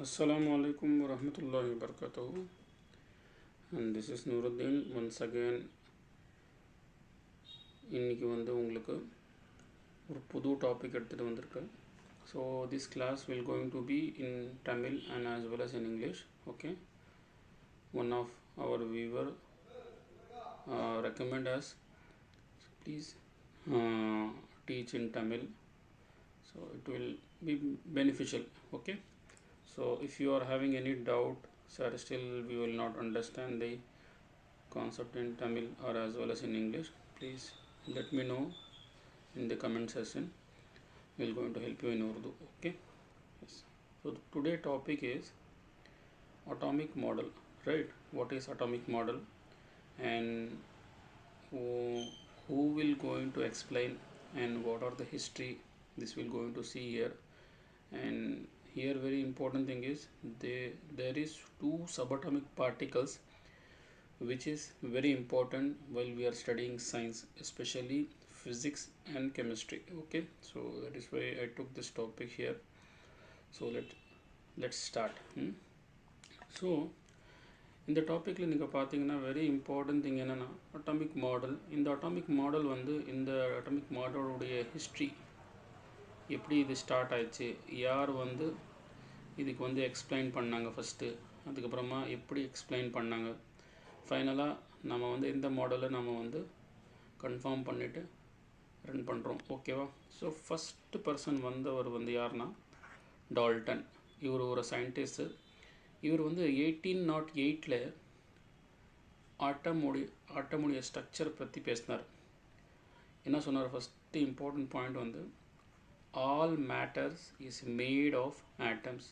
Assalamu alaikum warahmatullahi wabarakatuh. And this is Nuruddin once again. இன்னைக்கு உங்களுக்கு ஒரு புது டாபிக் எடுத்துட்டு வந்திருக்கேன். So this class will going to be in Tamil and as well as in English. Okay. One of our viewer recommend us please teach in Tamil. So it will be beneficial. Okay. So if you are having any doubt, sir, still we will not understand the concept in Tamil or as well as in English, please let me know in the comment section. We will going to help you in Urdu. Okay. Yes. So today topic is atomic model, right? What is atomic model and who will going to explain and what are the history, this will going to see here. And here very important thing is there is two subatomic particles which is very important while we are studying science, especially physics and chemistry. Okay, so that is why I took this topic here. So let's start. So இந்த டாப்பிக்கில் நீங்கள் பார்த்தீங்கன்னா very important thing என்னென்னா atomic model. இந்த atomic model இந்த atomic மாடலுடைய history, எப்படி இது start ஆயிடுச்சு, யார் இதுக்கு எக்ஸ்பிளைன் பண்ணாங்க ஃபஸ்ட்டு, அதுக்கப்புறமா எப்படி எக்ஸ்பிளைன் பண்ணாங்க, ஃபைனலாக நம்ம இந்த மாடலை நம்ம கன்ஃபார்ம் பண்ணிவிட்டு ரன் பண்ணுறோம். ஓகேவா? ஸோ ஃபஸ்ட்டு பர்சன் வந்தவர் யாருன்னா டால்டன். இவர் ஒரு சயின்டிஸ்ட்டு. இவர் 1808 ஆட்டமுடைய ஸ்ட்ரக்சர் பற்றி பேசினார். என்ன சொன்னார்? First important point all matters is made of atoms.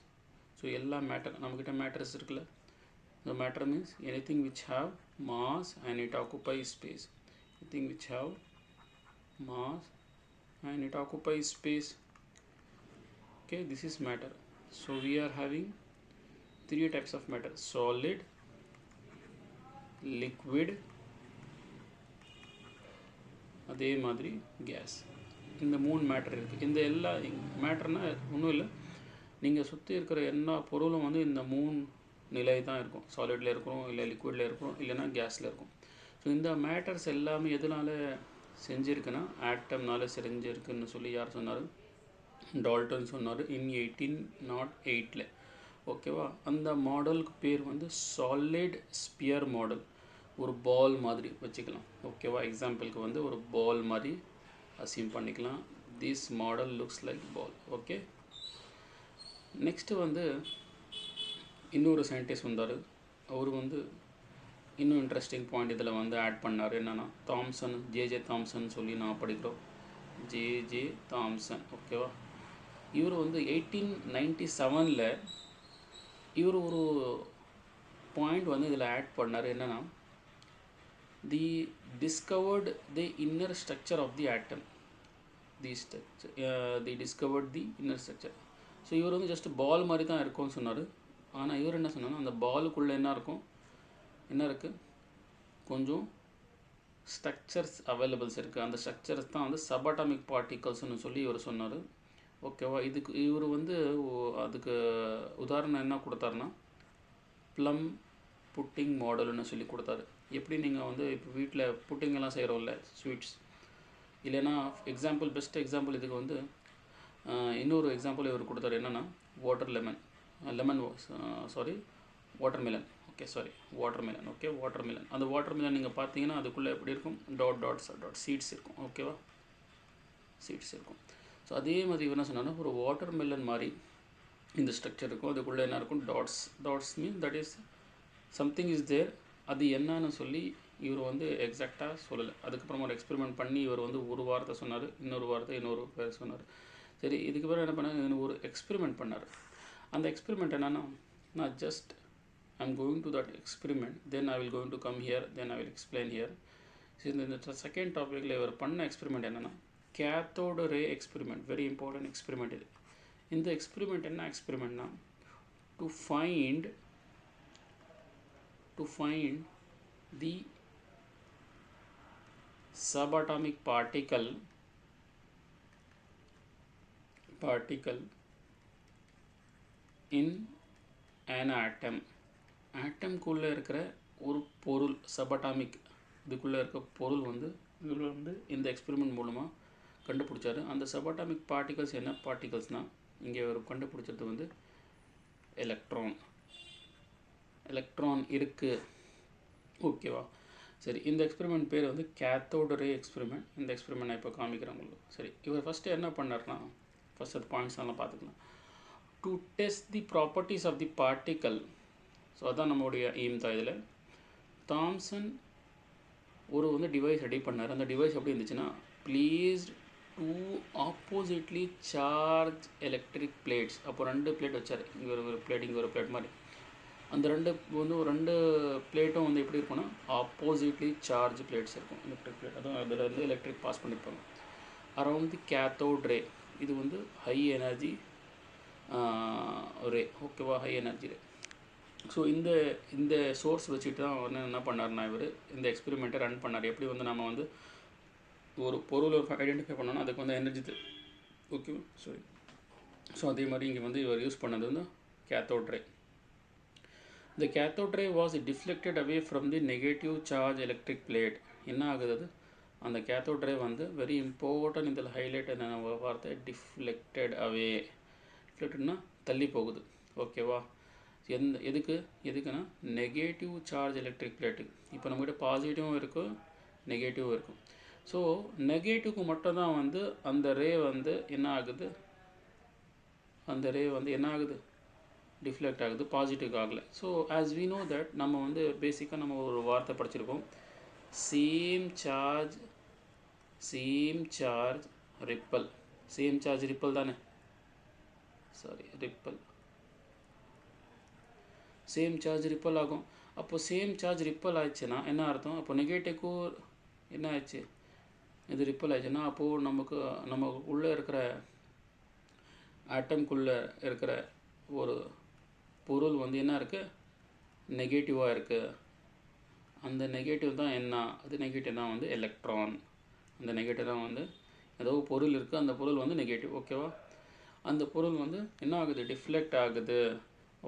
So எல்லா மேட்டர், நம்மக்கிட்ட மேட்டர்ஸ் இருக்குல்ல, the matter means anything which have mass and it occupies space. Anything which have mass and it occupies space. Okay, this is matter. So we are having three types of matter: solid, liquid, அதே மாதிரி gas. இந்த மூணு matter இருக்குது. இந்த எல்லா மேட்டர்னால் ஒன்றும் இல்லை, நீங்கள் சுற்றி இருக்கிற எல்லா பொருளும் இந்த மூணு நிலை தான் இருக்கும். சாலிடில் இருக்கிறோம், இல்லை லிக்விடில் இருக்கிறோம், இல்லைன்னா கேஸில் இருக்கும். ஸோ இந்த மேட்டர்ஸ் எல்லாமே எதனால் செஞ்சுருக்குன்னா ஆட்டம்னால செஞ்சுருக்குன்னு சொல்லி யார் சொன்னார்? டால்டன் சொன்னார் இன் 1808. ஓகேவா? அந்த மாடலுக்கு பேர் சாலிட் ஸ்பியர் மாடல். ஒரு பால் மாதிரி வச்சுக்கலாம். ஓகேவா? எக்ஸாம்பிளுக்கு ஒரு பால் மாதிரி அசியூம் பண்ணிக்கலாம். This model looks like ball. Okay. Next இன்னொரு சயின்டிஸ்ட் வந்தார். அவர் இன்னும் இன்ட்ரெஸ்டிங் பாயிண்ட் இதில் ஆட் பண்ணார். என்னென்னா தாம்சன், ஜே தாம்சன் சொல்லி நான் படிக்கிறோம். J Thomson. ஓகேவா? இவர் 1897 இவர் ஒரு பாயிண்ட் இதில் ஆட் பண்ணார். என்னென்னா the discovered the inner structure of the atom. The discovered the inner structure. So இவர் ஜஸ்ட் பால் மாதிரி தான் இருக்கும்னு சொன்னார். ஆனால் இவர் என்ன சொன்னார்? அந்த பாலுக்குள்ளே என்ன இருக்கும், என்ன இருக்குது, கொஞ்சம் ஸ்ட்ரக்சர்ஸ் அவைலபிள்ஸ் இருக்குது. அந்த ஸ்ட்ரக்சர்ஸ் தான் சபாட்டாமிக் பார்ட்டிகல்ஸ்னு சொல்லி இவர் சொன்னார். ஓகேவா? இதுக்கு இவர் அதுக்கு உதாரணம் என்ன கொடுத்தாருன்னா ப்ளம் புட்டிங் மாடல்னு சொல்லி கொடுத்தாரு. எப்படி நீங்கள் இப்போ வீட்டில் புட்டிங்கெல்லாம் செய்கிறோம்ல, ஸ்வீட்ஸ், இல்லைன்னா எக்ஸாம்பிள், பெஸ்ட் எக்ஸாம்பிள் இதுக்கு இன்னொரு எக்ஸாம்பிள் இவர் கொடுத்தாரு. என்னென்னா watermelon. Okay, sorry, watermelon. Okay, watermelon. அந்த வாட்டர்மெலன் நீங்கள் பார்த்தீங்கன்னா அதுக்குள்ளே எப்படி இருக்கும், டாட் சீட்ஸ் இருக்கும். ஓகேவா? சீட்ஸ் இருக்கும். ஸோ அதே மாதிரி இவர் என்ன சொன்னாங்கன்னா ஒரு வாட்டர்மெலன் மாதிரி இந்த ஸ்ட்ரக்சர் இருக்கும். அதுக்குள்ளே என்ன இருக்கும், dots mean that is something is there. அது என்னன்னு சொல்லி இவர் எக்ஸாக்டாக சொல்லலை. அதுக்கப்புறமா ஒரு எக்ஸ்பெரிமெண்ட் பண்ணி இவர் ஒரு வார்த்தை சொன்னார், இன்னொரு வார்த்தை இன்னொரு பேர் சொன்னார். சரி, இதுக்கு பிறகு என்ன பண்ணார், ஒரு எக்ஸ்பெரிமெண்ட் பண்ணார். அந்த எக்ஸ்பெரிமெண்ட் என்னென்னா, நான் just I'm going to that experiment, then I will going to come here, then I will explain here. இந்த செகண்ட் டாப்பிக்கில் இவர் பண்ண எக்ஸ்பெரிமெண்ட் என்னென்னா cathode ray experiment. Very important experiment இது. இந்த எக்ஸ்பெரிமெண்ட் என்ன எக்ஸ்பெரிமெண்ட்னா to find the subatomic particle in an atom. ஆட்டம்குள்ளே இருக்கிற ஒரு பொருள் சபட்டாமிக் இதுக்குள்ளே இருக்க பொருள் வந்து இதில் வந்து இந்த எக்ஸ்பெரிமெண்ட் மூலமாக கண்டுபிடிச்சாரு. அந்த சபட்டாமிக் பார்ட்டிகல்ஸ் என்ன பார்ட்டிகல்ஸ்னால் இங்கே ஒரு கண்டுபிடிச்சது வந்து எலக்ட்ரான். எலக்ட்ரான் இருக்குது. ஓகேவா? சரி, இந்த எக்ஸ்பெரிமெண்ட் பேர் வந்து கேத்தோட் ரே எக்ஸ்பெரிமெண்ட். இந்த எக்ஸ்பெரிமெண்ட் நான் இப்போ காமிக்கிறேன் உங்களுக்கு. சரி, இவர் ஃபஸ்ட்டு என்ன பண்ணார்னா, ஃபஸ்ட் அது பாயிண்ட்ஸ் எல்லாம் பார்த்துக்கலாம். To test the properties of the particle. So அதான் நம்மளுடைய எய்ம் தான். இதில் தாம்சன் ஒரு வந்து டிவைஸ் ரெடி பண்ணார். அந்த டிவைஸ் எப்படி இருந்துச்சுன்னா, placed two oppositely charge electric plates. அப்போ 2 பிளேட் வச்சார். இங்கே ஒரு பிளேட், இங்கே ஒரு பிளேட் மாதிரி. அந்த 2 பிளேட்டும் வந்து எப்படி இருக்குன்னா ஆப்போசிட்லி சார்ஜ் பிளேட்ஸ் இருக்கும், எலக்ட்ரிக் பிளேட். அதுவும் அதில் வந்து எலக்ட்ரிக் பாஸ் பண்ணியிருப்பாங்க அரவுண்ட் தி கேத்தோட் ரே. இது வந்து ஹை எனர்ஜி ரே. ஓகேவா? ஹை எனர்ஜி ரே. ஸோ இந்த சோர்ஸ் வச்சுட்டு தான் வந்து என்ன பண்ணார்னா இவர் இந்த எக்ஸ்பெரிமெண்ட்டை ரன் பண்ணார். எப்படி வந்து நம்ம வந்து ஒரு பொருளை ஐடென்டிஃபை பண்ணோன்னா அதுக்கு வந்து எனர்ஜி ஓகேவா? ஸோ அதே மாதிரி இங்கே வந்து இவர் யூஸ் பண்ணது வந்து cathode ray. The cathode ray was deflected away from the negative charge electric plate. என்ன ஆகுது? அது அந்த கேத்தோட் ரே வந்து வெரி இம்பார்ட்டன்ட். இதில் ஹைலைட் என்ன வார்த்தை? டிஃப்ளெக்டட் அவே. டிஃப்ளெக்டட்னா தள்ளி போகுது. ஓகேவா? எதுக்குன்னா நெகட்டிவ் சார்ஜ் எலக்ட்ரிக் பிளேட்டு. இப்போ நம்மகிட்ட பாசிட்டிவும் இருக்கும், நெகட்டிவும் இருக்கும். ஸோ நெகட்டிவ்க்கு மட்டும்தான் வந்து அந்த ரே வந்து என்ன ஆகுது? அந்த ரே வந்து என்ன ஆகுது? டிஃப்ளெக்ட் ஆகுது, பாசிட்டிவ் ஆகலை. So as we know that நம்ம வந்து பேசிக்காக நம்ம ஒரு வார்த்தை படிச்சிருக்கோம், same charge repel. Same charge repel தானே? Sorry, repel. Same charge repel ஆகும். அப்போது சேம் சார்ஜ் ரிப்பல் ஆயிடுச்சுன்னா என்ன அர்த்தம்? அப்போ நெகட்டிவ்க்கும் என்ன ஆயிடுச்சு? இது ரிப்பல் ஆயிடுச்சுன்னா அப்போது நம்ம உள்ளே இருக்கிற ஆட்டம்குள்ளே இருக்கிற ஒரு பொருள் வந்து என்ன இருக்குது? நெகட்டிவாக இருக்குது. அந்த நெகட்டிவ் தான் என்ன? அது நெகட்டிவ் தான் வந்து எலக்ட்ரான். அந்த நெகட்டிவ் தான் வந்து ஏதோ பொருள் இருக்குது, அந்த பொருள் வந்து நெகட்டிவ். ஓகேவா? அந்த பொருள் வந்து என்ன ஆகுது? டிஃப்ளெக்ட் ஆகுது.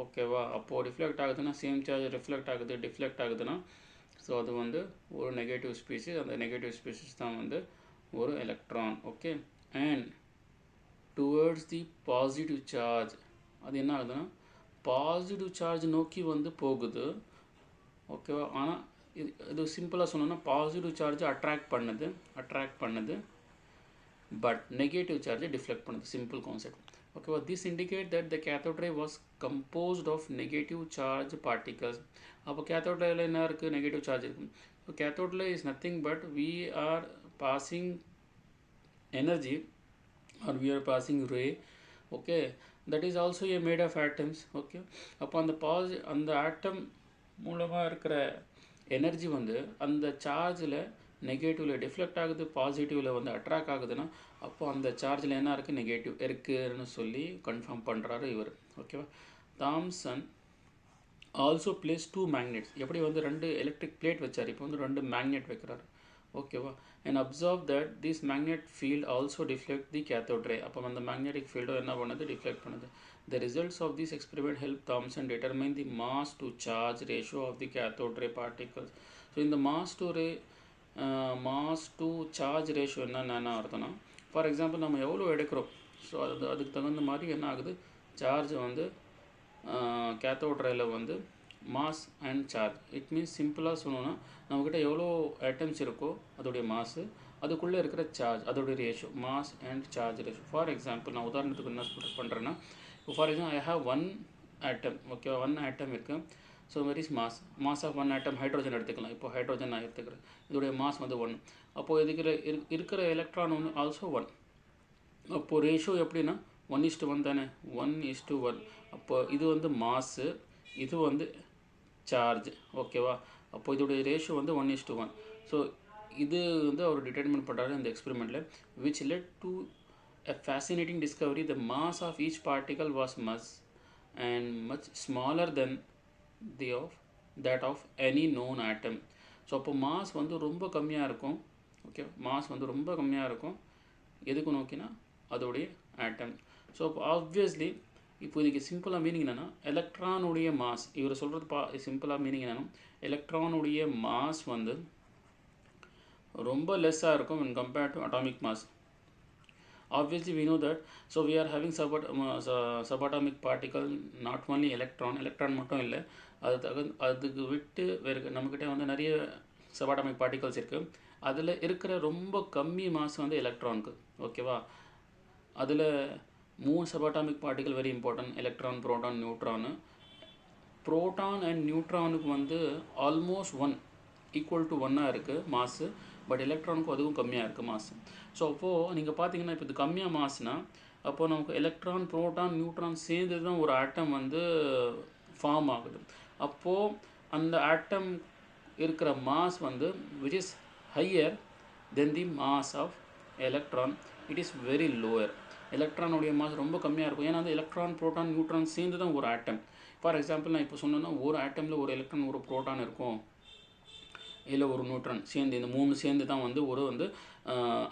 ஓகேவா? அப்போது டிஃப்ளெக்ட் ஆகுதுன்னா சேம் சார்ஜ் டிஃப்ளெக்ட் ஆகுதுன்னா ஸோ அது வந்து ஒரு நெகட்டிவ் ஸ்பீஷிஸ். அந்த நெகட்டிவ் ஸ்பீஷிஸ் தான் வந்து ஒரு electron. Okay. And towards the positive charge அது என்ன ஆகுதுன்னா பாசிட்டிவ் சார்ஜ் நோக்கி வந்து போகுது. ஓகேவா? ஆனால் இது சிம்பிளாக சொன்னோன்னா பாசிட்டிவ் சார்ஜ் அட்ராக்ட் பண்ணுது பட் நெகட்டிவ் சார்ஜை டிஃப்ளெக்ட் பண்ணுது. Simple concept. ஓகேவா? This indicate that the cathode ray was composed of negative charge particles. அப்போ கேத்தோட் ரேல என்ன இருக்குது? நெகட்டிவ் சார்ஜ் இருக்குது. So cathode ray is nothing but we are passing energy or we are passing ray. Okay, that is also a made of atoms. Okay, அப்போ அந்த ஆட்டம் மூலமாக இருக்கிற energy வந்து அந்த சார்ஜில் நெகட்டிவில் டிஃப்ளெக்ட் ஆகுது, பாசிட்டிவில் வந்து அட்ராக்ட் ஆகுதுன்னா அப்போ அந்த சார்ஜில் என்ன இருக்குது? நெகட்டிவ் இருக்குன்னு சொல்லி கன்ஃபார்ம் பண்ணுறாரு இவர். ஓகேவா? Thomson also places 2 magnets. எப்படி வந்து 2 எலக்ட்ரிக் பிளேட் வச்சார், இப்போ வந்து 2 மேக்னெட் வைக்கிறாரு. ஓகேவா? and observe that this magnetic field also deflect the cathode ray. அப்போ அந்த magnetic field என்ன பண்ணுது? deflect பண்ணுது. The results of this experiment help Thomson determine the mass to charge ratio of the cathode ray particles. So இந்த mass to charge ratio என்ன அர்த்தம்னா, for example நம்ம எவ்வளோ எடுக்கிறோம், ஸோ அதுக்கு தகுந்த மாதிரி என்ன ஆகுது? சார்ஜ் வந்து கேத்தோட் ரேல வந்து mass and charge. It means சிம்பிளாக சொல்லணும்னா நம்மக்கிட்ட எவ்வளோ ஐட்டம்ஸ் இருக்கோ அதோடைய மாசு, அதுக்குள்ளே இருக்கிற சார்ஜ், அதோடைய ratio, mass and charge ratio. For example நான் உதாரணத்துக்கு என்ன பண்ணுறேன்னா, இப்போ for example I have 1 atom. Okay, 1 atom இருக்குது. So where is mass of 1 atom hydrogen எடுத்துக்கலாம். இப்போ ஹைட்ரோஜன் நான் எடுத்துக்கிறேன், இதோடைய மாஸ் வந்து 1. அப்போது இருக்கிற எலக்ட்ரான் வந்து ஆல்சோ 1. அப்போது ரேஷியோ எப்படின்னா 1:1 தானே? 1:1. அப்போ இது வந்து மாசு, இது வந்து சார்ஜ். ஓகேவா? அப்போ இதோடைய ரேஷியோ வந்து 1:1. ஸோ இது வந்து அவர் டிட்டர்மின் பண்ணுறாரு இந்த எக்ஸ்பெரிமெண்ட்டில், which led to a fascinating discovery. The mass of each particle was much smaller than that of any known atom. So அப்போ மாஸ் வந்து ரொம்ப கம்மியாக இருக்கும். ஓகே, மாஸ் வந்து ரொம்ப கம்மியாக இருக்கும். எதுக்கு நோக்கினா அதோடைய ஆட்டம். ஸோ அப்போ ஆப்வியஸ்லி இப்போ இதுக்கு சிம்பிளாக மீனிங் என்னென்னா எலக்ட்ரானுடைய மாஸ், இவர் சொல்கிறது சிம்பிளாக மீனிங் என்னென்னா எலக்ட்ரானுடைய மாஸ் வந்து ரொம்ப லெஸ்ஸாக இருக்கும் when compared to atomic mass. Obviously we know that, so we are having subatomic particle, not only electron மட்டும் இல்லை, அதுக்கு விட்டு வேறு நம்மக்கிட்ட வந்து நிறைய சபாட்டாமிக் பார்ட்டிகல்ஸ் இருக்குது. அதில் இருக்கிற ரொம்ப கம்மி மாஸ் வந்து எலக்ட்ரானுக்கு. ஓகேவா, அதில் 3 subatomic particle very important, electron, proton, நியூட்ரானு. ப்ரோட்டான் அண்ட் நியூட்ரானுக்கு வந்து ஆல்மோஸ்ட் 1 ஈக்குவல் டு 1 இருக்குது மாசு, பட் எலக்ட்ரானுக்கு அதுவும் கம்மியாக இருக்குது மாசு. ஸோ அப்போது நீங்கள் பார்த்தீங்கன்னா இப்போ இது கம்மியாக மாசுனா அப்போது நமக்கு எலக்ட்ரான், ப்ரோட்டான், நியூட்ரான் சேர்ந்து தான் ஒரு ஆட்டம் வந்து ஃபார்ம் ஆகுது. அப்போது அந்த ஆட்டம் இருக்கிற மாஸ் வந்து which is higher than the mass of electron, it is very lower. எலக்ட்ரானுடைய மாஸ் ரொம்ப கம்மியாக இருக்கும். ஏன்னா வந்து எலக்ட்ரான், ப்ரோட்டான், நியூட்ரான் சேர்ந்து தான் ஒரு ஆட்டம். ஃபார் எக்ஸாம்பிள் நான் இப்போ சொன்னேன்னா ஒரு ஆட்டமில் ஒரு எலக்ட்ரான், ஒரு ப்ரோட்டான் இருக்கும், இல்லை ஒரு நியூட்ரான் சேர்ந்து, இந்த 3 சேர்ந்து தான் வந்து ஒரு வந்து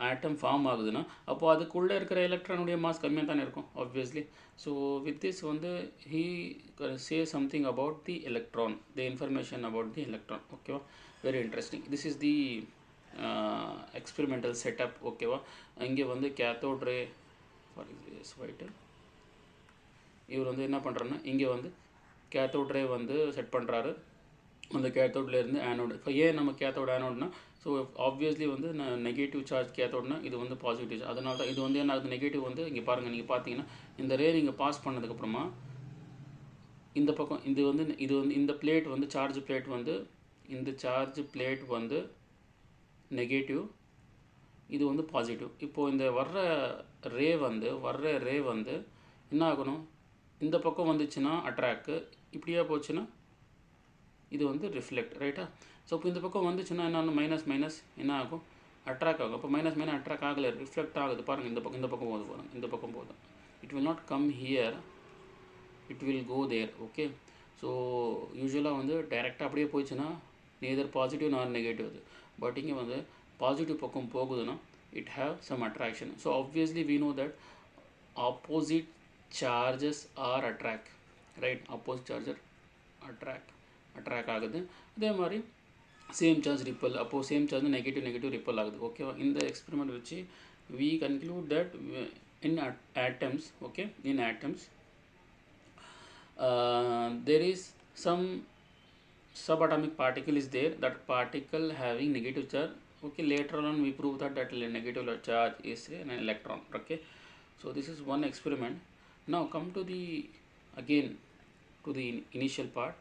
ஆட்டம் ஃபார்ம் ஆகுதுன்னா அப்போது அதுக்குள்ளே இருக்கிற எலக்ட்ரானுடைய மாஸ் கம்மியாக தானே இருக்கும் ஆப்வியஸ்லி. ஸோ வித் திஸ் வந்து he say something about the electron, the information about the electron. ஓகேவா, very interesting. This is the experimental setup. ஓகேவா, இங்கே வந்து கேத்தோட் ரே ஃபார் ஒயிட்டு இவர் வந்து என்ன பண்ணுறாருன்னா இங்கே வந்து கேத்தோட் ரே வந்து செட் பண்ணுறாரு. அந்த கேத்தோட்லேருந்து ஆனோடு. இப்போ ஏன் நம்ம கேத்தோட் ஆனோட்னா, ஸோ ஆப்வியஸ்லி வந்து நெகட்டிவ் சார்ஜ் கேத்தோட்னா இது வந்து பாசிட்டிவ். அதனால தான் இது வந்து என்ன ஆகுது, நெகட்டிவ் வந்து இங்கே பாருங்கள், நீங்கள் பார்த்தீங்கன்னா இந்த ரே நீங்கள் பாஸ் பண்ணதுக்கப்புறமா இந்த பக்கம் இது வந்து இந்த பிளேட் வந்து சார்ஜ் பிளேட் வந்து இந்த சார்ஜ் பிளேட் வந்து நெகட்டிவ், இது வந்து பாசிட்டிவ். இப்போது இந்த வர்ற ரே வந்து என்ன ஆகணும், இந்த பக்கம் வந்துச்சுன்னா அட்ராக்டு, இப்படியே போச்சுன்னா இது வந்து ரிஃப்ளெக்ட், ரைட்டா. ஸோ இப்போ இந்த பக்கம் வந்துச்சுன்னா என்ன, மைனஸ் என்ன ஆகும், அட்ராக்ட் ஆகும். அப்போ மைனஸ் அட்ராக்ட் ஆகலை, ரிஃப்ளெக்ட் ஆகுது. பாருங்கள் இந்த பக்கம் போகுது, பாருங்கள் இந்த பக்கம் போகுது. It will not come here, it will go there. Okay, so யூஸ்வலாக வந்து டைரெக்டாக அப்படியே போயிடுச்சுன்னா நேதர் பாசிட்டிவ் நார் நெகட்டிவ் அது. பட் இங்கே வந்து பாசிட்டிவ் பக்கம் போகுதுன்னா it have some attraction. So obviously we know that opposite charges are attract, right. Opposite charger attract ஆகுது. அதே மாதிரி சேம் சார்ஜ் ரிப்பல், அப்போது சேம் சார்ஜ் நெகட்டிவ் ரிப்பல் ஆகுது. ஓகேவா, இந்த எக்ஸ்பெரிமெண்ட் வச்சு we conclude that in atoms, okay, in atoms there is some subatomic particle is there, that particle having negative charge. Okay, later on we prove that negative charge is an electron. Okay, so this is one experiment. Now come to the initial part.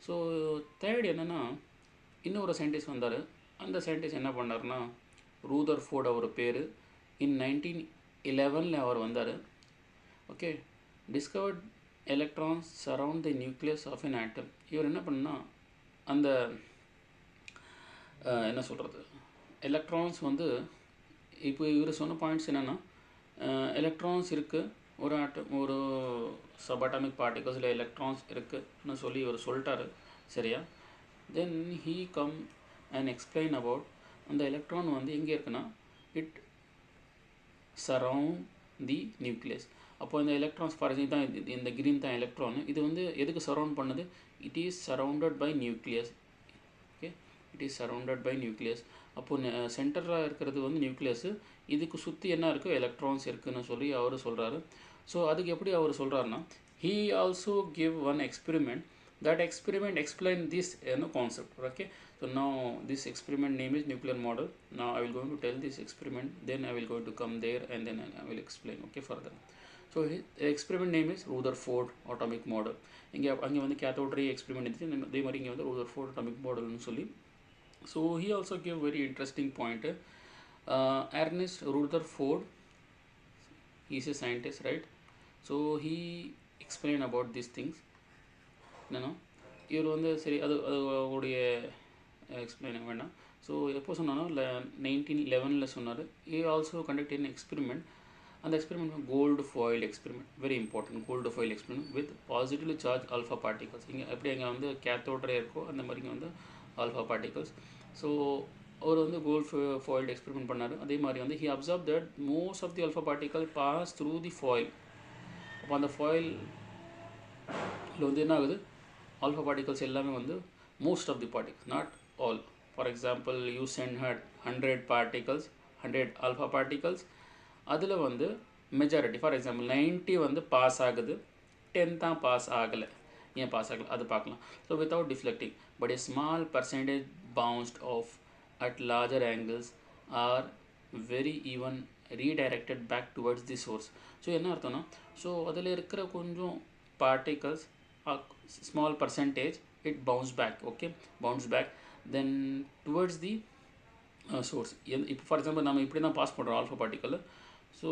So third என்னென்னா இன்னொரு scientist வந்தார். அந்த scientist என்ன பண்ணார்னா Rutherford அவர் பேர். இன் 1911 அவர் வந்தார். Okay, discovered electrons surround the nucleus of an atom. இவர் என்ன பண்ணால் அந்த என்ன சொல்கிறது, எலக்ட்ரான்ஸ் வந்து இப்போ இவர் சொன்ன பாயிண்ட்ஸ் என்னென்னா எலக்ட்ரான்ஸ் இருக்குது, ஒரு சபாட்டாமிக் பார்ட்டிகல்ஸில் எலக்ட்ரான்ஸ் இருக்குன்னு சொல்லி இவர் சொல்லிட்டாரு, சரியா. தென் he come and explain about அந்த எலக்ட்ரான் வந்து எங்கே இருக்குன்னா இட் சரவுண்ட் தி நியூக்ளியஸ். அப்போ இந்த எலக்ட்ரான்ஸ் ஃபார் தான் இந்த கிரீன் தான் எலக்ட்ரான். இது வந்து எதுக்கு சரவுண்ட் பண்ணுது, it is surrounded by nucleus. Okay, it is surrounded by nucleus. அப்போது சென்டராக இருக்கிறது வந்து நியூக்ளியஸு, இதுக்கு சுற்றி என்ன இருக்குது, எலக்ட்ரான்ஸ் இருக்குதுன்னு சொல்லி அவர் சொல்கிறாரு. ஸோ அதுக்கு எப்படி அவர் சொல்கிறாருன்னா he also give one experiment, that experiment explain this concept. Okay, so now this experiment name is nuclear model. Now I will going to tell this experiment, then I will going to come there and then I will explain, okay, further. So the experiment name is Rutherford atomic model. அங்கே வந்து cathode ரே experiment இருந்துச்சு, அதே மாதிரி இங்கே வந்து Rutherford atomic modelனு சொல்லி. So he also gave very interesting point. Ernest Rutherford, he is a scientist, right? So he explain about these things. இவர் வந்து சரி அது அவருடைய எக்ஸ்பிளைன் வேண்டாம். ஸோ எப்போ சொன்னாலும் 1911 சொன்னார். he also conducted an experiment. அந்த experiment gold foil experiment, very important. Gold foil experiment with positively charge alpha particles. இங்கே எப்படி அங்கே வந்து கேத்தோட் ரே இருக்கோ அந்த மாதிரி இங்கே வந்து ஆல்ஃபா பார்ட்டிகல்ஸ். ஸோ அவர் வந்து கோல்டு ஃபாயில் எக்ஸ்பெரிமெண்ட் பண்ணார். அதே மாதிரி வந்து he observed that most of the alpha particle pass through the foil. அப்போ அந்த ஃபாயில் இதில் வந்து என்ன ஆகுது, alpha particles எல்லாமே வந்து most of the particles, not all. For example, you send 100 particles, 100 alpha particles, அதில் வந்து மெஜாரிட்டி ஃபார் எக்ஸாம்பிள் 90 வந்து பாஸ் ஆகுது, 10 தான் பாஸ் ஆகலை. ஏன் பாஸ் ஆகலை அது பார்க்கலாம். So without deflecting, but a small percentage bounced off at larger angles are very even redirected back towards the source. So என்ன அர்த்தம்னா, ஸோ அதில் இருக்கிற கொஞ்சம் particles, small percentage, it bounce back, okay, bounce back then towards the source. இப்போ for example நம்ம இப்படி தான் pass பண்ணுறோம் ஆல்ஃபா பார்ட்டிக்கல். ஸோ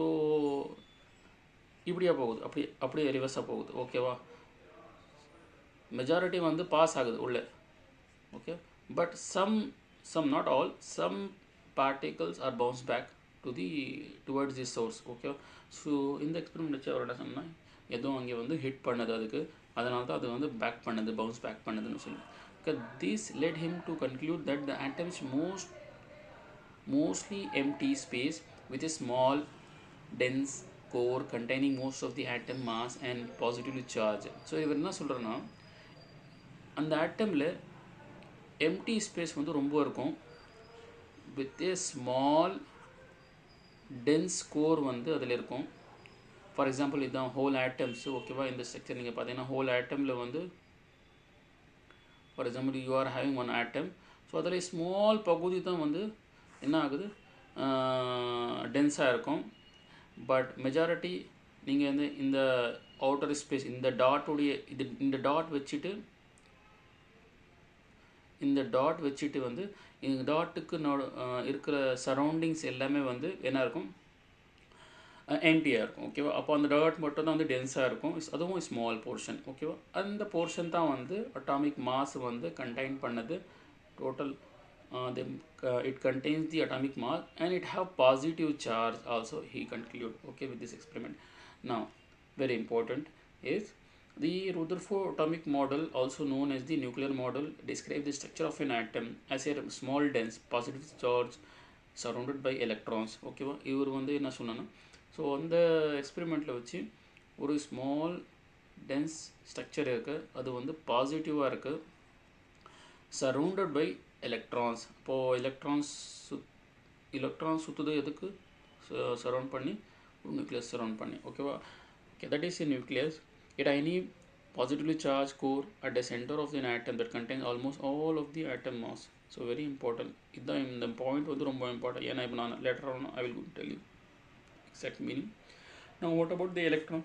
இப்படியா போகுது, அப்படியே ரிவர்ஸாக போகுது, ஓகேவா. மெஜாரிட்டி வந்து பாஸ் ஆகுது உள்ளே, okay, but some not all, some particles are bounced back towards the source, okay. So இந்த எக்ஸ்பெரிமெண்ட் வச்சு அவர் என்ன சொன்னால், எதுவும் அங்கே வந்து ஹிட் பண்ணுது அதுக்கு, அதனால தான் அது வந்து பேக் பண்ணுது, பவுன்ஸ் பேக் பண்ணுதுன்னு சொல்லி. This led him to conclude that the atom is mostly empty space with a small dense core containing most of the atom mass and positively charged. So இவர் என்ன சொல்கிறேன்னா, அந்த ஆட்டமில் எம்டி ஸ்பேஸ் வந்து ரொம்ப இருக்கும், with a small dense core வந்து அதில் இருக்கும். ஃபார் எக்ஸாம்பிள் இதுதான் ஹோல் ஆட்டம்ஸ், ஓகேவா. இந்த ஸ்ட்ரக்சர் நீங்கள் பார்த்தீங்கன்னா ஹோல் ஆட்டமில் வந்து for example you are having one atom. So அதில் ஸ்மால் பகுதி தான் வந்து என்ன ஆகுது, டென்ஸாக இருக்கும். பட் மெஜாரிட்டி நீங்கள் வந்து இந்த அவுட்டர் ஸ்பேஸ், இந்த டாட்டுடைய இந்த டாட் வச்சுட்டு வந்து இந்த டாட்டுக்கு இருக்கிற சரௌண்டிங்ஸ் எல்லாமே வந்து என்ன இருக்கும், எம்டியாக இருக்கும், ஓகேவா. அப்போ அந்த டாட் மட்டும் தான் வந்து டென்ஸாக இருக்கும், அதுவும் ஸ்மால் போர்ஷன், ஓகேவா. அந்த போர்ஷன் தான் வந்து அட்டாமிக் மாஸ் வந்து கண்டெயின் பண்ணது. Total it contains the atomic mass and it have positive charge also, he conclude, okay, with this experiment. Now very important is the Rutherford atomic model, also known as the nuclear model, describes the structure of an atom as a small dense positive charge surrounded by electrons, ஓகேவா. இவர் வந்து என்ன சொன்னான்னா, so அந்த எக்ஸ்பெரிமெண்ட்டில் வச்சு ஒரு small tense structure இருக்குது, அது வந்து பாசிட்டிவாக இருக்குது, சரௌண்டட் பை எலக்ட்ரான்ஸ். அப்போது எலக்ட்ரான்ஸ் சுற்றுது எதுக்கு, சரௌண்ட் பண்ணி நியூக்ளியஸ் சரௌண்ட் பண்ணி, ஓகேவா. Okay, that is a nucleus. At any positively charged core at the center of an atom that contains almost all of the atom mass. So very important. இந்த point வந்து ரொம்ப important. ஏன்னா இப்போ நான் later on I will tell you exact meaning. Now what about the electron?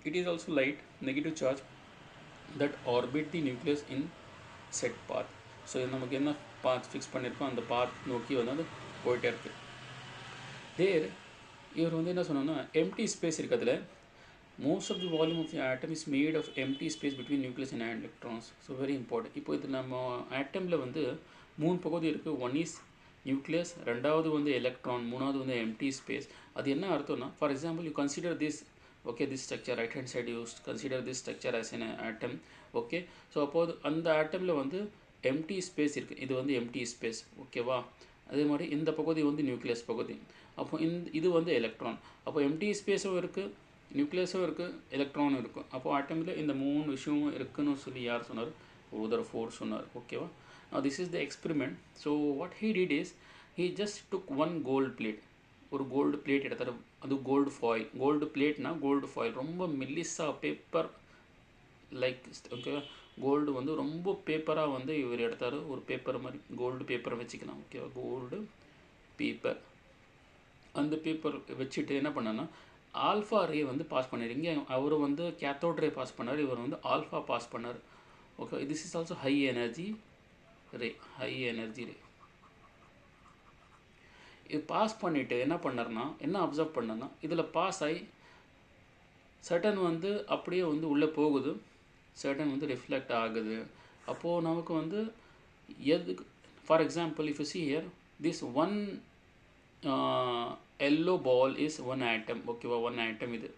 It is also light negative charge that orbit the nucleus in set path. So நமக்கு என்ன பாத் fix பண்ணியிருக்கோம், அந்த பாத் நோக்கி வந்து அது போயிட்டே இருக்குது. தேர் இவர் வந்து என்ன சொன்னோன்னா, எம்டி ஸ்பேஸ் இருக்கிறதுல most of the volume of the atom is made of empty space between nucleus and electrons. So very important. இப்போ இது நம்ம ஆட்டமில் வந்து 3 பகுதி இருக்குது. ஒன் இஸ் நியூக்ளியஸ், ரெண்டாவது வந்து எலக்ட்ரான், மூணாவது வந்து எம்டி ஸ்பேஸ். அது என்ன அர்த்தம்னா, for example you consider this, okay, this structure right hand side you consider this structure as an atom, okay. So அப்போது அந்த ஆட்டமில் வந்து எம்டி ஸ்பேஸ் இருக்குது, இது வந்து எம்டி ஸ்பேஸ், ஓகேவா. அதே மாதிரி இந்த பகுதி வந்து நியூக்ளியஸ் பகுதி. அப்போ இது வந்து எலக்ட்ரான். அப்போ எம்டி ஸ்பேஸும் இருக்குது, நியூக்ளியஸும் இருக்குது, எலக்ட்ரானும் இருக்கும். அப்போது ஆட்டமில் இந்த 3 விஷயமும் இருக்குன்னு சொல்லி யார் சொன்னார், Rutherford சொன்னார், ஓகேவா. This is the experiment. So what he did is, he just took one gold plate, ஒரு கோல்டு பிளேட் எடுத்தார். அது கோல்டு ஃபாயில், கோல்டு பிளேட்னா கோல்டு ஃபாயில், ரொம்ப மெல்லிஸாக பேப்பர் லைக், ஓகேவா. கோல்டு வந்து ரொம்ப பேப்பராக வந்து இவர் எடுத்தார், ஒரு பேப்பர் மாதிரி, கோல்டு பேப்பரை வச்சுக்கலாம், ஓகேவா. கோல்டு பேப்பர், அந்த பேப்பர் வச்சுட்டு என்ன பண்ணான்னா ஆல்ஃபா ரே வந்து பாஸ் பண்ணிடுறீங்க. இங்கே அவர் வந்து கேத்தோட் ரே பாஸ் பண்ணார், இவர் வந்து ஆல்ஃபா பாஸ் பண்ணார், okay. This is also high energy ray, high energy ray. இது பாஸ் பண்ணிவிட்டு என்ன பண்ணார்னா, என்ன அப்சர்வ் பண்ணார்னா, இதில் பாஸ் ஆகி சர்டன் வந்து அப்படியே வந்து உள்ளே போகுது, சர்டன் வந்து ரிஃப்ளெக்ட் ஆகுது. அப்போது நமக்கு வந்து எதுக்கு, for example if you see here, this one yellow ball is one atom, ஓகேவா, ஒன் ஆட்டம் இது.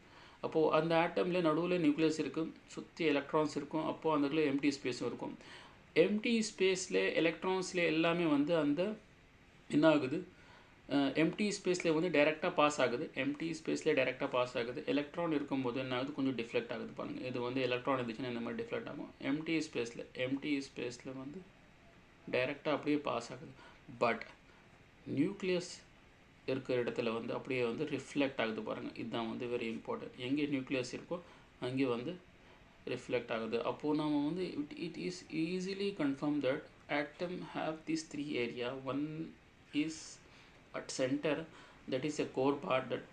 அப்போது அந்த ஆட்டமில் நடுவில் நியூக்ளியஸ் இருக்கும், சுற்றி எலக்ட்ரான்ஸ் இருக்கும். அப்போது அந்த இடத்துல எம்டி ஸ்பேஸும் இருக்கும். எம்டி ஸ்பேஸில் எலக்ட்ரான்ஸில் எல்லாமே வந்து அந்த என்ன ஆகுது, எம்டி ஸ்பேஸில் வந்து டைரெக்டாக பாஸ் ஆகுது, எம்டி ஸ்பேஸில் டைரெக்டாக பாஸ் ஆகுது. எலக்ட்ரான் இருக்கும்போது என்ன ஆகுது, கொஞ்சம் டிஃப்ளெக்ட் ஆகுது பாருங்கள். இது வந்து எலக்ட்ரான் இருந்துச்சுன்னா இந்த மாதிரி டிஃப்ளெக்ட் ஆகும். எம்டி ஸ்பேஸில் வந்து டைரெக்டாக அப்படியே பாஸ் ஆகுது. பட் நியூக்ளியஸ் இருக்கிற இடத்துல வந்து அப்படியே வந்து ரிஃப்ளெக்ட் ஆகுது பாருங்கள். இதுதான் வந்து வெரி இம்பார்ட்டன்ட். எங்கே நியூக்ளியஸ் இருக்கோ அங்கே வந்து ரிஃப்ளெக்ட் ஆகுது. அப்போது நம்ம வந்து it is easily confirm that atom have these three area. One is at center, that is a core part that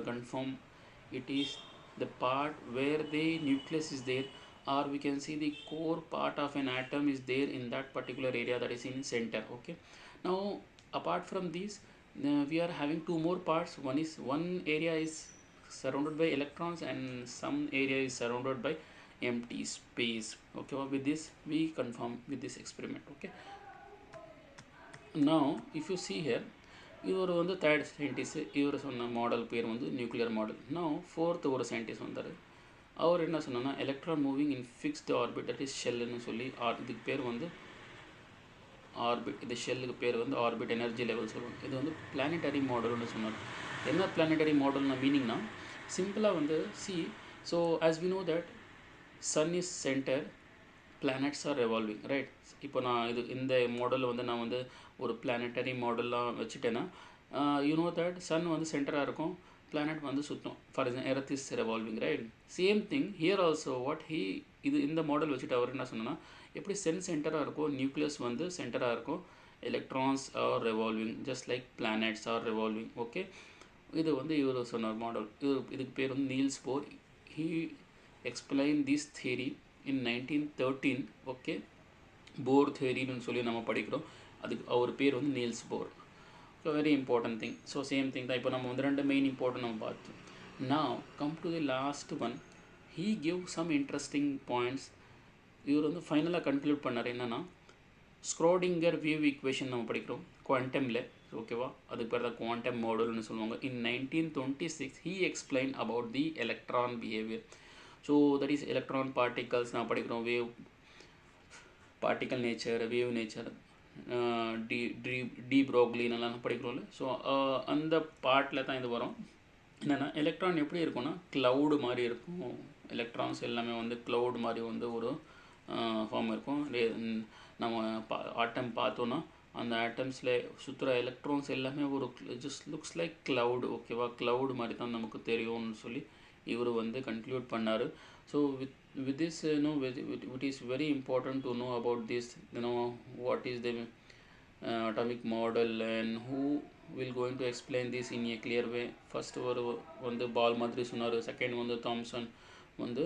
confirm it is the part where the nucleus is there, or we can see the core part of an atom is there in that particular area, that is in center. Okay, now apart from these we are having two more parts. One area is surrounded by electrons and some area is surrounded by empty space. Okay, with this we confirm with this experiment. Okay, now if you see here, இவர் வந்து third scientist. இவர் சொன்ன model பேர் வந்து nuclear model. நான் fourth ஒரு scientist வந்தார். அவர் என்ன சொன்னா, electron moving in fixed orbit, that is ஷெல்லுன்னு சொல்லி, இதுக்கு பேர் வந்து ஆர்பிட். இது ஷெல்லுக்கு பேர் வந்து ஆர்பிட் எனர்ஜி லெவல் சொல்லுவாங்க. இது வந்து பிளானட்டரி மாடல்னு சொன்னார். என்ன பிளானட்டரி மாடல்னா மீனிங்னா சிம்பிளாக வந்து so as we know that sun is center, planets are revolving, right? இப்போ நான் இந்த மாடலில் வந்து நான் வந்து ஒரு பிளானட்டரி மாடல்லாம் வச்சுட்டேன்னா, யூ நோ தட் சன் வந்து சென்டராக இருக்கும், பிளானட் வந்து சுற்றும். For example earth is revolving, right? Same thing here also. இந்த மாடல் வச்சுட்டு அவர் என்ன சொன்னா, எப்படி சன் சென்டராக இருக்கும், நியூக்ளியஸ் வந்து சென்டராக இருக்கும், electrons are revolving just like planets are revolving. Okay, இது வந்து இவர் சொன்ன மாடல். இதுக்கு பேர் வந்து Niels Bohr. He explain this theory in 1913. Okay, Bohr theoryன்னு சொல்லி நம்ம படிக்கிறோம். அதுக்கு அவர் பேர் வந்து Niels Bohr. So very important thing. So same thing தான். இப்போ நம்ம வந்து ரெண்டு மெயின் இம்பார்ட்டன்ட் நம்ம பார்த்தோம். now come to the last one. he give some interesting points. இவர் வந்து ஃபைனலாக கன்க்ளூட் பண்ணார். என்னென்னா, ஸ்க்ரோடிங்கர் வேவ் ஈக்குவேஷன் நம்ம படிக்கிறோம் குவாண்டமில். ஓகேவா, அதுக்கு பேர் தான் குவாண்டம் மாடல்னு சொல்லுவாங்க. in 1926 he explained about the electron behavior. So that is electron particles நான் படிக்கிறோம், wave particle nature, wave nature, de ப்ரோக்லினெல்லாம் படிக்கிறோம்ல. ஸோ அந்த பார்ட்டில் தான் இது வரும். என்னென்னா, எலக்ட்ரான் எப்படி இருக்கும்னா க்ளவுடு மாதிரி இருக்கும். எலக்ட்ரான்ஸ் எல்லாமே வந்து க்ளவுடு மாதிரி வந்து ஒரு ஃபார்ம் இருக்கும். நம்ம ஆட்டம் பார்த்தோன்னா அந்த ஆட்டம்ஸில் சுற்றுற எலக்ட்ரான்ஸ் எல்லாமே ஒரு ஜஸ்ட் லுக்ஸ் லைக் க்ளவுடு. ஓகேவா, க்ளவுடு மாதிரி தான் நமக்கு தெரியும்னு சொல்லி இவர் வந்து கன்க்ளூட் பண்ணார். So with this it is very important to know about this, what is the atomic model and who will going to explain this in a clear way. First ஒரு வந்து பால் மாதிரி சொன்னார், செகண்ட் வந்து தாம்சன் வந்து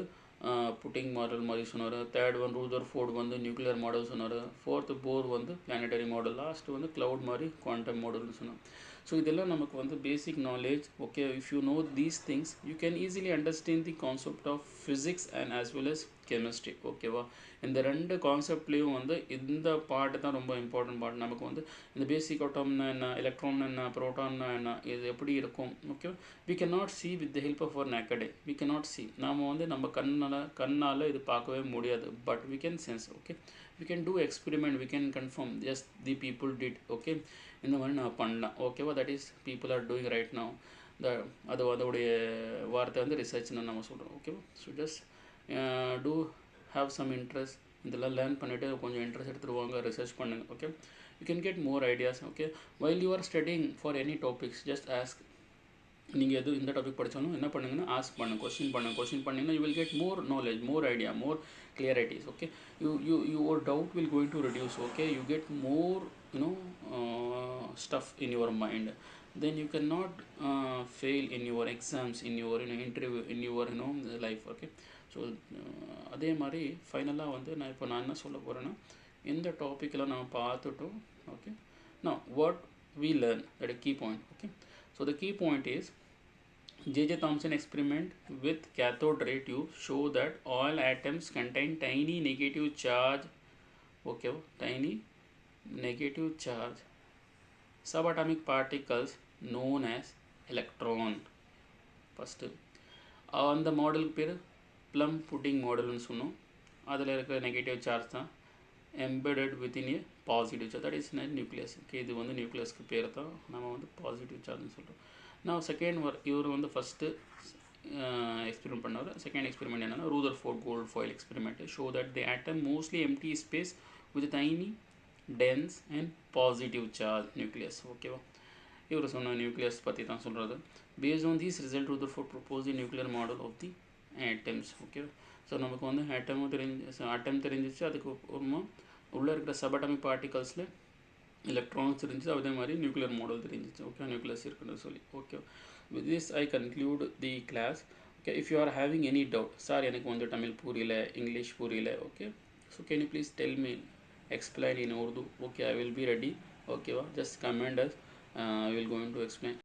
pudding model மாதிரி சொன்னார், third one Rutherford வந்து nuclear model சொன்னார், ஃபோர்த்து போர் வந்து பிளானட்டரி மாடல், லாஸ்ட் வந்து க்ளவுட் மாதிரி குவாண்டம் மாடல்னு சொன்னார். ஸோ இதெல்லாம் நமக்கு வந்து basic knowledge. Okay, if you know these things you can easily understand the concept of physics and as well as chemistry. ஓகேவா, இந்த ரெண்டு கான்செப்ட்லேயும் வந்து இந்த பார்ட்டு தான் ரொம்ப இம்பார்ட்டன்ட் பார்ட். நமக்கு வந்து இந்த பேசிக் ஆட்டம்னா என்ன, எலக்ட்ரான் என்ன, ப்ரோட்டான்னா என்ன, இது எப்படி இருக்கும். Okay, we can not see with the help of our naked eye. We can not see, நாம் வந்து நம்ம கண்ணால் இது பார்க்கவே முடியாது. But we can sense. Okay, we can do experiment, we can confirm yes the people did. okay, இந்த மாதிரி நான் பண்ணலாம். ஓகேவா, that is people are doing right now. அதோடைய வார்த்தை வந்து ரிசர்ச்னு நம்ம சொல்கிறோம். ஓகேவா, so just to have some interest. இதெல்லாம் லேர்ன் பண்ணிவிட்டு கொஞ்சம் இன்ட்ரெஸ்ட் எடுத்துருவாங்க, ரிசர்ச் பண்ணுங்கள். Okay, you can get more ideas. Okay, while you are studying for any topics just ask. நீங்கள் எது இந்த டாபிக் படித்தாலும் என்ன பண்ணுங்கன்னா ஆஸ்க் பண்ணுங்கள், கொஸ்டின் பண்ணுங்கள். கொஸ்டின் பண்ணிங்கன்னா you will get more knowledge, more idea, more clarities. okay, your doubt will going to reduce. okay, you get more stuff in your mind, then you cannot fail in your exams, in your interview, in your life. okay, so அதே மாதிரி ஃபைனலாக வந்து நான் என்ன சொல்ல போகிறேன்னா, இந்த டாப்பிக்கில் நான் பார்த்துட்டோம். okay, now what we learn, that is key point. okay, so the key point is J.J. Thomson experiment with cathode ray tube show that all atoms contain tiny negative charge. Okay, tiny negative charge subatomic particles known as electron. First அந்த மாடலுக்கு பேர் plum pudding மாடல்னு சொன்னோம். அதில் இருக்கிற negative charge தான் embedded within a positive charge, that is nucleus. Okay, இது வந்து நியூக்ளியஸ்க்கு பேர் தான் நம்ம வந்து பாசிட்டிவ் சார்ஜ்னு சொல்கிறோம். நான் செகண்ட் இவர் வந்து ஃபஸ்ட்டு எக்ஸ்பெரிமெண்ட் பண்ணார். செகண்ட் எக்ஸ்பெரிமெண்ட் என்னென்னா Rutherford gold foil experiment. Show that the atom mostly empty space with tiny dense and positive charge nucleus. ஓகேவா, இவர் சொன்ன நியூக்ளியஸ் பற்றி தான் சொல்கிறது. Based on these result Rutherford propose the nuclear model of the atoms. Okay, so நமக்கு வந்து ஆட்டம் தெரிஞ்சிச்சு, அதுக்கு அப்புறமா உள்ளே இருக்கிற சபட்டமிக் பார்ட்டிகல்ஸில் எலக்ட்ரான்ஸ் இருந்துச்சு, அதே மாதிரி நியூக்ளியர் மாடல் தெரிஞ்சிச்சு. ஓகே, நியூக்ளியஸ் இருக்குன்னு சொல்லி. Okay, with this I conclude the class. Okay, if you are having any doubt, sir எனக்கு வந்து தமிழ் புரியல, இங்கிலீஷ் புரியல, okay, so can you please tell me, explain in Urdu. Okay, I will be ready. Okay, just comment us. I will going to explain.